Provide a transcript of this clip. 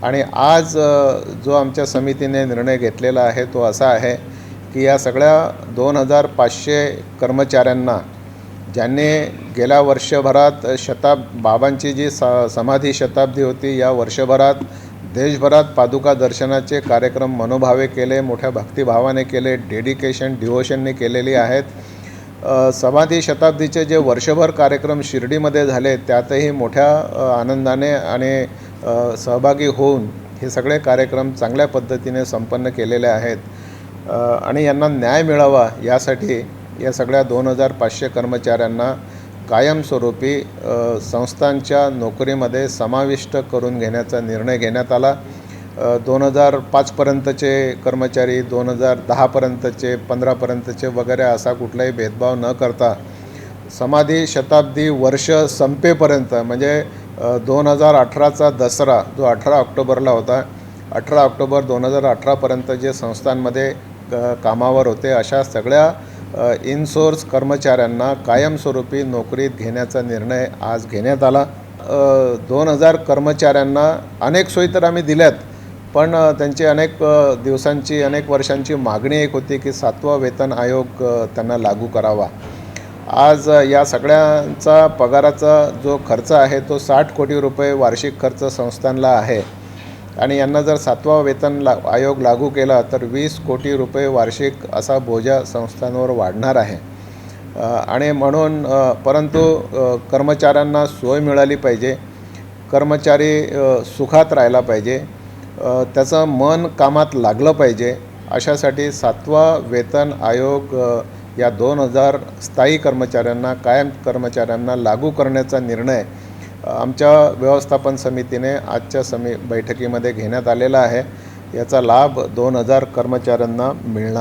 आणि आज जो आमच्या समितीने निर्णय घेतलेला आहे तो असा आहे की या सगळ्या 2500 कर्मचाऱ्यांना ज्यांनी गेल्या वर्षभरात बाबांची जी समाधी शताब्दी होती, या वर्षभरात देशभरात पादुका दर्शनाचे कार्यक्रम मनोभावे केले, मोठ्या भक्तिभावाने केले, डेडिकेशन डिवोशनने केलेली आहेत। समाधी शताब्दीचे जे वर्षभर कार्यक्रम शिर्डीमध्ये झाले त्यातही मोठ्या आनंदाने आणि सहभागी होऊन हे सगळे कार्यक्रम चांगल्या पद्धतीने संपन्न केलेले आहेत आणि यांना न्याय मिळावा यासाठी या सगळ्या 2500 कर्मचाऱ्यांना कायमस्वरूपी संस्थांच्या नोकरीमध्ये समाविष्ट करून घेण्याचा निर्णय घेण्यात आला। 2005 पर्यंतचे कर्मचारी, 2010 पर्यंतचे, 15 पर्यंतचे वगैरे असा कुठलाही भेदभाव न करता समाधी शताब्दी वर्ष संपेपर्यंत म्हणजे 2018चा दसरा जो 18 ऑक्टोबरला होता, 18 ऑक्टोबर 2018 पर्यंत जे संस्थांमध्ये कामावर होते अशा सगळ्या इनसोर्स कर्मचाऱ्यांना कायमस्वरूपी नोकरीत घेण्याचा निर्णय आज घेण्यात आला। 2000 कर्मचाऱ्यांना अनेक सोयी तर आम्ही दिल्यात, पण त्यांची अनेक दिवसांची अनेक वर्षांची मागणी एक होती की 7वा वेतन आयोग त्यांना लागू करावा। आज या सगळ्यांचा पगाराचा जो खर्च आहे तो 60 कोटी रुपये वार्षिक खर्च संस्थांना आहे आणि यांना जर 7वा वेतन आयोग लागू केला तर 20 कोटी रुपये वार्षिक असा बोजा संस्थांवर वाढणार आहे आणि म्हणून परंतु कर्मचाऱ्यांना सोय मिळाली पाहिजे, कर्मचारी सुखात राहायला पाहिजे, त्याचं मन कामात लागलं पाहिजे, अशासाठी 7वा वेतन आयोग या 2000 स्थायी कर्मचाऱ्यांना, कायम कर्मचाऱ्यांना लागू करण्याचा निर्णय आमच्या व्यवस्थापन समितीने आजच्या बैठकीमध्ये घेण्यात आलेला आहे। याचा लाभ 2000 कर्मचाऱ्यांना मिळणार